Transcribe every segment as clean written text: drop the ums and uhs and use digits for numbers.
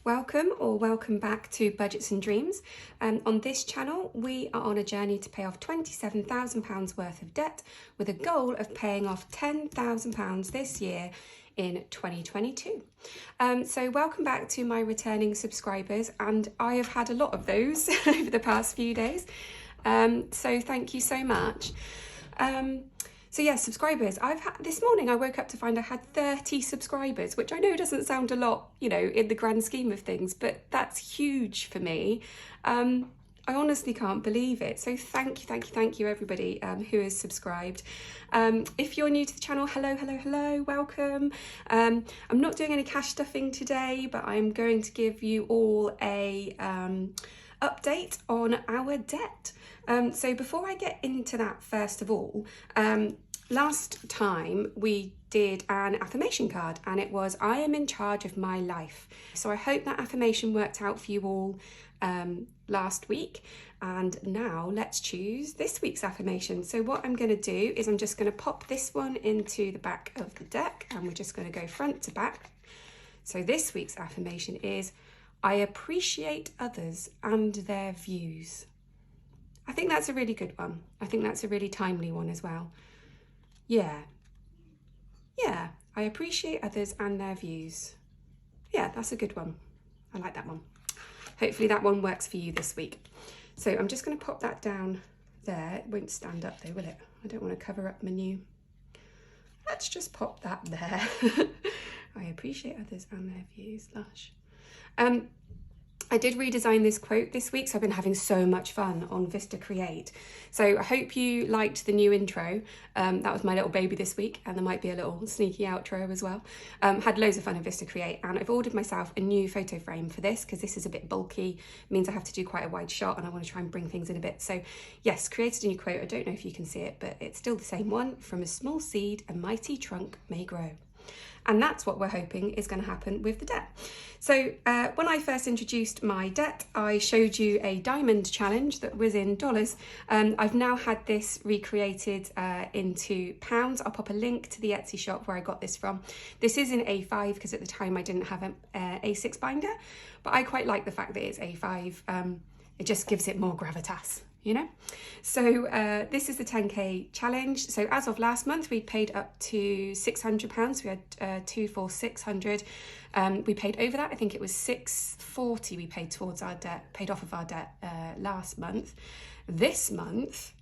Welcome back to Budgets and Dreams. On this channel, we are on a journey to pay off £27,000 worth of debt with a goal of paying off £10,000 this year in 2022. So welcome back to my returning subscribers, and I have had a lot of those over the past few days. So thank you so much. So yes, subscribers, this morning I woke up to find I had 30 subscribers, which I know doesn't sound a lot, in the grand scheme of things, but that's huge for me. I honestly can't believe it. So thank you everybody who has subscribed. If you're new to the channel, hello, welcome. I'm not doing any cash stuffing today, but I'm going to give you all a update on our debt. So before I get into that, first of all, last time we did an affirmation card, and it was, I am in charge of my life. So I hope that affirmation worked out for you all last week. And now let's choose this week's affirmation. So what I'm going to do is I'm just going to pop this one into the back of the deck, and we're just going to go front to back. So this week's affirmation is, I appreciate others and their views. I think that's a really good one. I think that's a really timely one as well. Yeah, I appreciate others and their views. Yeah, that's a good one. I like that one. Hopefully that one works for you this week. So I'm just going to pop that down there. It won't stand up though, will it? I don't want to cover up my new. Let's just pop that there. I appreciate others and their views. Lush. I did redesign this quote this week, so I've been having so much fun on Vista Create. So I hope you liked the new intro. That was my little baby this week, and there might be a little sneaky outro as well. Had loads of fun in Vista Create, and I've ordered myself a new photo frame for this because this is a bit bulky. It means I have to do quite a wide shot, and I want to try and bring things in a bit. So yes, created a new quote. I don't know if you can see it, but it's still the same one. From a small seed, a mighty trunk may grow. And that's what we're hoping is going to happen with the debt. So when I first introduced my debt, I showed you a diamond challenge that was in dollars. I've now had this recreated into pounds. I'll pop a link to the Etsy shop where I got this from. This is in A5 because at the time I didn't have an A6 binder, but I quite like the fact that it's A5. It just gives it more gravitas. So this is the 10k challenge. So as of last month, we paid up to £600. We had 2 for 600. We paid over that. I think it was 640 we paid towards our debt, paid off of our debt last month. This month,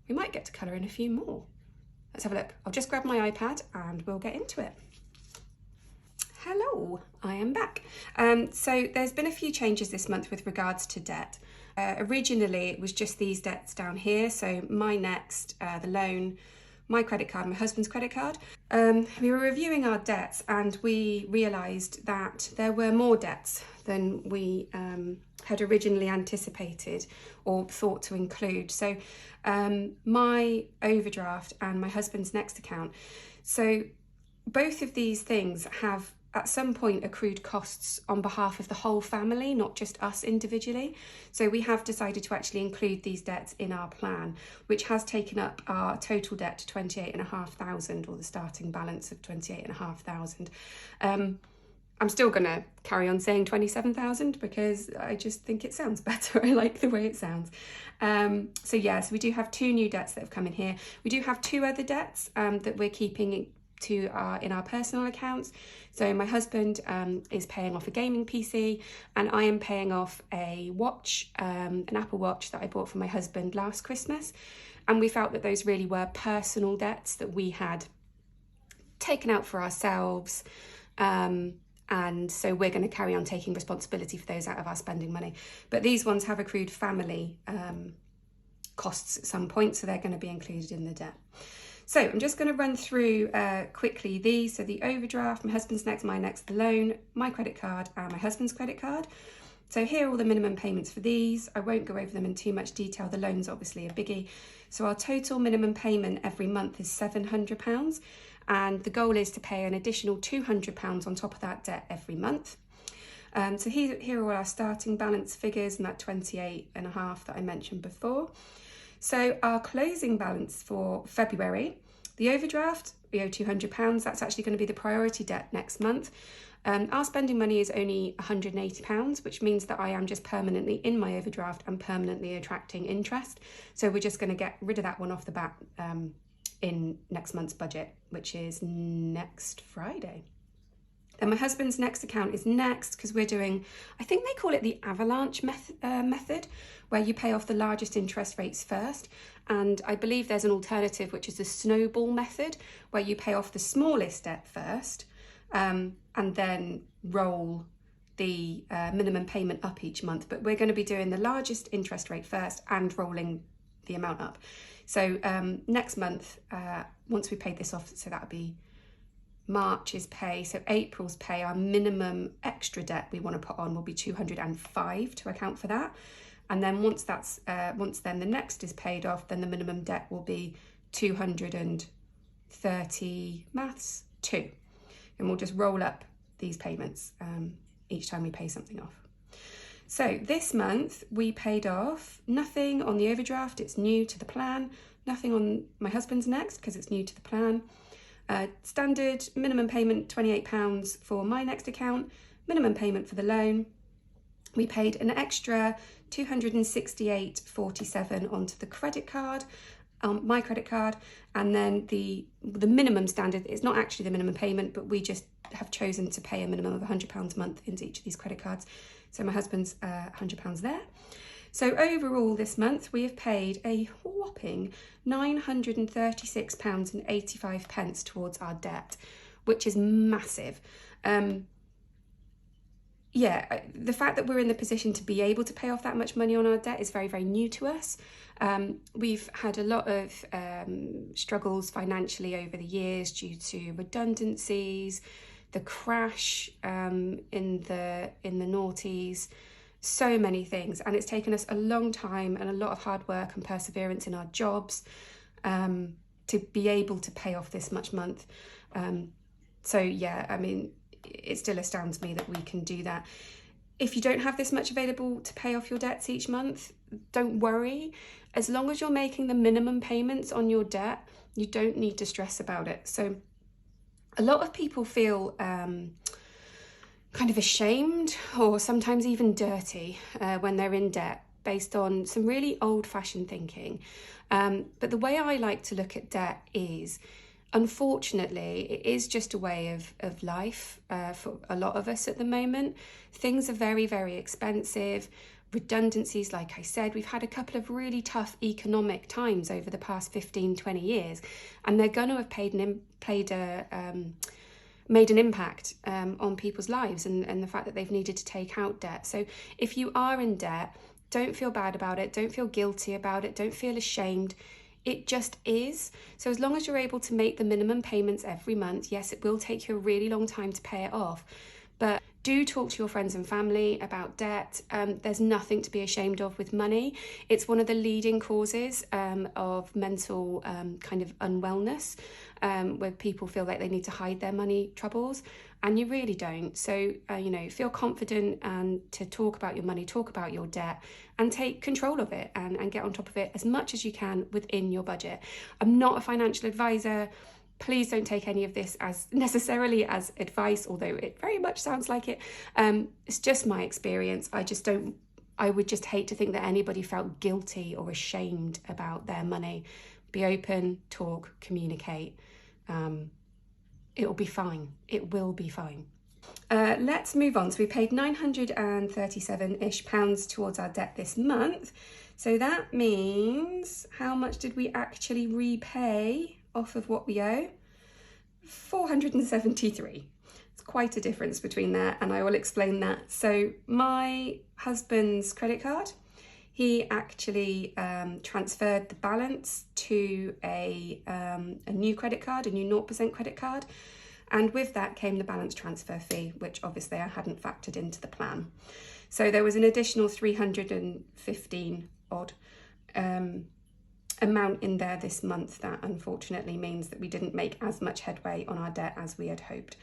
we might get to colour in a few more. Let's have a look. I'll just grab my iPad and we'll get into it. Hello, I am back. So there's been a few changes this month with regards to debt. Originally, it was just these debts down here. So my next, the loan, my credit card, my husband's credit card. We were reviewing our debts and we realised that there were more debts than we had originally anticipated or thought to include. So my overdraft and my husband's next account. So both of these things have at some point accrued costs on behalf of the whole family, not just us individually. So we have decided to actually include these debts in our plan, which has taken up our total debt to 28,500, or the starting balance of 28,500. I'm still gonna carry on saying 27,000 because I just think it sounds better. I like the way it sounds. So we do have 2 new debts that have come in here. We do have 2 other debts that we're keeping in our personal accounts. So my husband is paying off a gaming PC, and I am paying off a watch, an Apple Watch that I bought for my husband last Christmas. And we felt that those really were personal debts that we had taken out for ourselves. And so we're going to carry on taking responsibility for those out of our spending money. But these ones have accrued family costs at some point, so they're going to be included in the debt. So I'm just going to run through quickly these. So the overdraft, my husband's next, my next, the loan, my credit card and my husband's credit card. So here are all the minimum payments for these. I won't go over them in too much detail. The loan's obviously a biggie. So our total minimum payment every month is £700. And the goal is to pay an additional £200 on top of that debt every month. So here are all our starting balance figures and that 28.5 that I mentioned before. So our closing balance for February The overdraft, we owe £200. That's actually going to be the priority debt next month. Our spending money is only £180, which means that I am just permanently in my overdraft and permanently attracting interest. So we're just going to get rid of that one off the bat in next month's budget, which is next Friday. And my husband's next account is next, because we're doing, I think they call it the avalanche method, where you pay off the largest interest rates first. And I believe there's an alternative, which is the snowball method, where you pay off the smallest debt first, and then roll the minimum payment up each month. But we're going to be doing the largest interest rate first and rolling the amount up. So next month, once we paid this off, so that'll be March's pay, so April's pay, our minimum extra debt we want to put on will be 205 to account for that. And then once then the next is paid off, then the minimum debt will be 230, maths, 2. And we'll just roll up these payments each time we pay something off. So this month we paid off nothing on the overdraft, it's new to the plan, nothing on my husband's next because it's new to the plan. Standard minimum payment £28 for my next account, minimum payment for the loan. We paid an extra £268.47 onto the credit card, my credit card, and then the minimum standard, it's not actually the minimum payment, but we just have chosen to pay a minimum of £100 a month into each of these credit cards. So my husband's £100 there. So overall this month we have paid a whopping £936.85 towards our debt, which is massive. Yeah, the fact that we're in the position to be able to pay off that much money on our debt is very, very new to us. We've had a lot of struggles financially over the years due to redundancies, the crash in the noughties, so many things, and it's taken us a long time and a lot of hard work and perseverance in our jobs to be able to pay off this much month. So yeah, I mean, it still astounds me that we can do that. If you don't have this much available to pay off your debts each month, don't worry. As long as you're making the minimum payments on your debt, you don't need to stress about it. So a lot of people feel kind of ashamed or sometimes even dirty when they're in debt, based on some really old-fashioned thinking. But the way I like to look at debt is, unfortunately, it is just a way of life for a lot of us at the moment. Things are very, very expensive. Redundancies, like I said, we've had a couple of really tough economic times over the past 15, 20 years, and they're going to have made an impact on people's lives and the fact that they've needed to take out debt. So if you are in debt, don't feel bad about it, don't feel guilty about it, don't feel ashamed. It just is. So as long as you're able to make the minimum payments every month, yes, it will take you a really long time to pay it off, but do talk to your friends and family about debt. There's nothing to be ashamed of with money. It's one of the leading causes of mental kind of unwellness, where people feel like they need to hide their money troubles, and you really don't. So, feel confident and to talk about your money, talk about your debt, and take control of it and get on top of it as much as you can within your budget. I'm not a financial advisor. Please don't take any of this as necessarily as advice, although it very much sounds like it. It's just my experience. I would just hate to think that anybody felt guilty or ashamed about their money. Be open, talk, communicate. It'll be fine. It will be fine. Let's move on. So we paid £937-ish towards our debt this month. So that means, how much did we actually repay off of what we owe? 473. It's quite a difference between that, and I will explain that. So my husband's credit card, he actually transferred the balance to a new credit card, a new 0% credit card, and with that came the balance transfer fee, which obviously I hadn't factored into the plan. So there was an additional 315 odd amount in there this month that unfortunately means that we didn't make as much headway on our debt as we had hoped.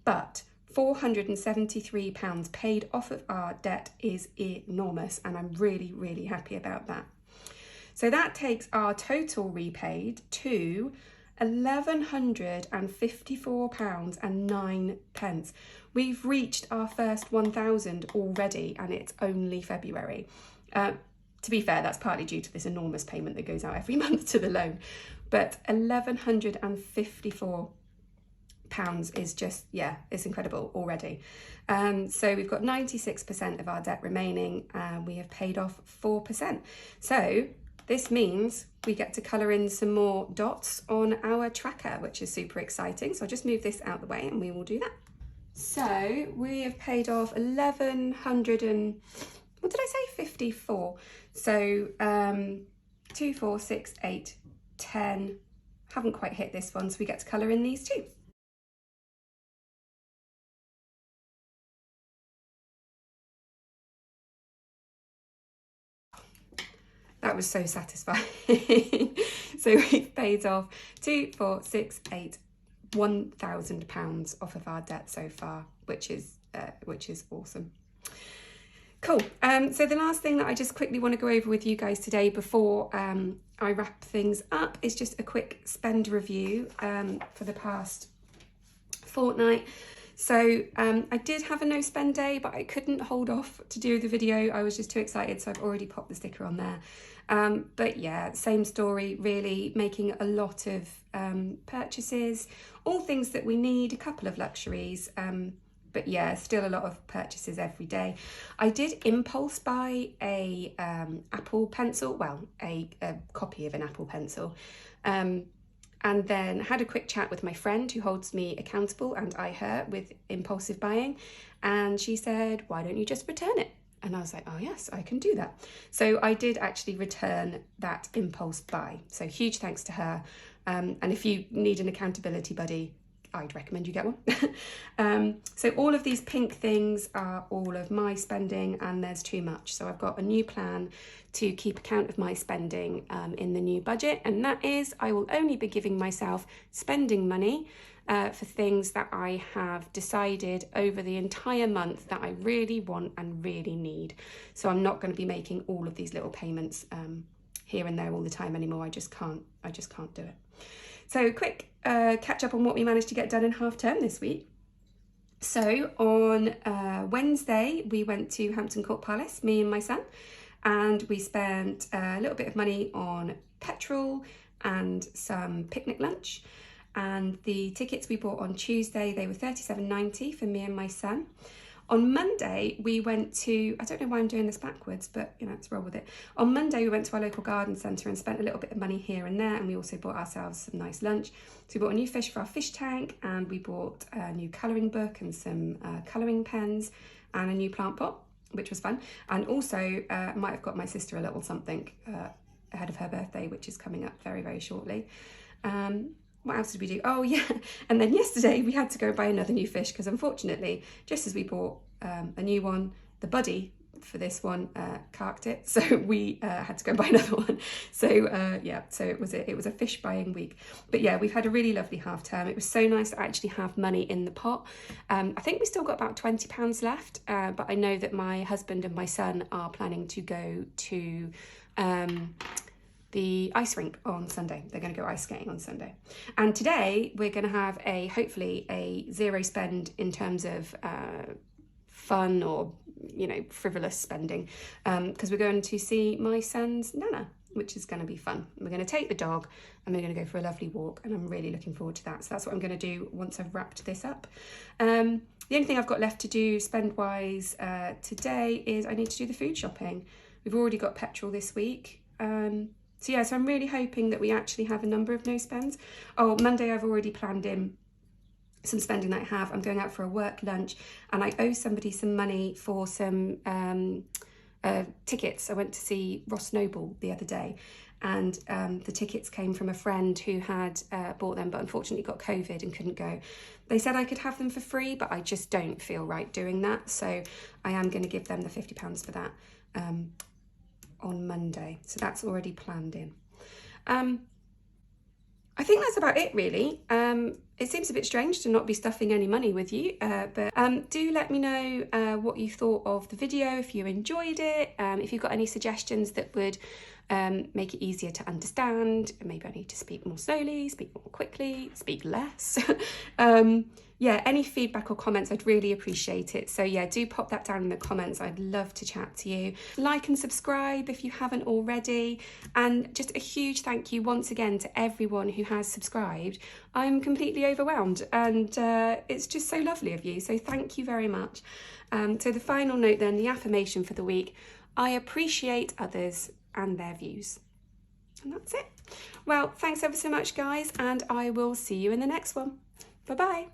But £473 paid off of our debt is enormous, and I'm really, really happy about that. So that takes our total repaid to £1,154.09. We've reached our first 1,000 already, and it's only February. To be fair, that's partly due to this enormous payment that goes out every month to the loan, but £1,154 is just, yeah, it's incredible already. So we've got 96% of our debt remaining, and we have paid off 4%. So this means we get to colour in some more dots on our tracker, which is super exciting. So I'll just move this out of the way and we will do that. So we have paid off 1,100 and, what did I say, 54. So 2, 4, 6, 8, 10. Haven't quite hit this one, so we get to colour in these two. That was so satisfying. So we've paid off 2, 4, 6, 8, £1,000 off of our debt so far, which is awesome. Cool. So the last thing that I just quickly want to go over with you guys today before I wrap things up is just a quick spend review for the past fortnight. So I did have a no spend day, but I couldn't hold off to do the video. I was just too excited, so I've already popped the sticker on there. But yeah, same story, really making a lot of purchases, all things that we need, a couple of luxuries, but yeah, still a lot of purchases every day. I did impulse buy a Apple Pencil, well, a copy of an Apple Pencil, and then had a quick chat with my friend who holds me accountable and I her with impulsive buying, and she said, why don't you just return it? And I was like, oh yes, I can do that. So I did actually return that impulse buy. So huge thanks to her. And if you need an accountability buddy, I'd recommend you get one. So all of these pink things are all of my spending, and there's too much. So I've got a new plan to keep account of my spending in the new budget. And that is, I will only be giving myself spending money for things that I have decided over the entire month that I really want and really need. So I'm not going to be making all of these little payments here and there all the time anymore. I just can't do it. So quick catch up on what we managed to get done in half term this week. So on Wednesday, we went to Hampton Court Palace, me and my son, and we spent a little bit of money on petrol and some picnic lunch. And the tickets we bought on Tuesday, they were $37.90 for me and my son. On Monday, we went to, I don't know why I'm doing this backwards, but you know, let's roll with it. On Monday, we went to our local garden centre and spent a little bit of money here and there, and we also bought ourselves some nice lunch. So we bought a new fish for our fish tank, and we bought a new colouring book and some colouring pens and a new plant pot, which was fun. And also, might have got my sister a little something ahead of her birthday, which is coming up very, very shortly. What else did we do? Oh yeah, and then yesterday we had to go buy another new fish because unfortunately, just as we bought a new one, the buddy for this one carked it, so we had to go buy another one. So yeah, so it was a fish buying week. But yeah, we've had a really lovely half term. It was so nice to actually have money in the pot. I think we still got about £20 left, but I know that my husband and my son are planning to go to the ice rink on Sunday. They're going to go ice skating on Sunday. And today we're going to have hopefully a zero spend in terms of fun or, you know, frivolous spending, because we're going to see my son's nana, which is going to be fun. We're going to take the dog and we're going to go for a lovely walk, and I'm really looking forward to that. So that's what I'm going to do once I've wrapped this up. The only thing I've got left to do spend-wise today is I need to do the food shopping. We've already got petrol this week. So yeah, so I'm really hoping that we actually have a number of no spends. Oh, Monday I've already planned in some spending that I have. I'm going out for a work lunch, and I owe somebody some money for some tickets. I went to see Ross Noble the other day, and the tickets came from a friend who had bought them but unfortunately got COVID and couldn't go. They said I could have them for free, but I just don't feel right doing that, so I am going to give them the £50 for that on Monday. So that's already planned in. I think that's about it really. It seems a bit strange to not be stuffing any money with you, but do let me know what you thought of the video, if you enjoyed it, if you've got any suggestions that would make it easier to understand. Maybe I need to speak more slowly, speak more quickly, speak less. Yeah, any feedback or comments, I'd really appreciate it. So yeah, do pop that down in the comments. I'd love to chat to you. Like and subscribe if you haven't already. And just a huge thank you once again to everyone who has subscribed. I'm completely overwhelmed, and it's just so lovely of you. So thank you very much. So the final note then, the affirmation for the week: I appreciate others and their views. And that's it. Well, thanks ever so much, guys, and I will see you in the next one. Bye-bye.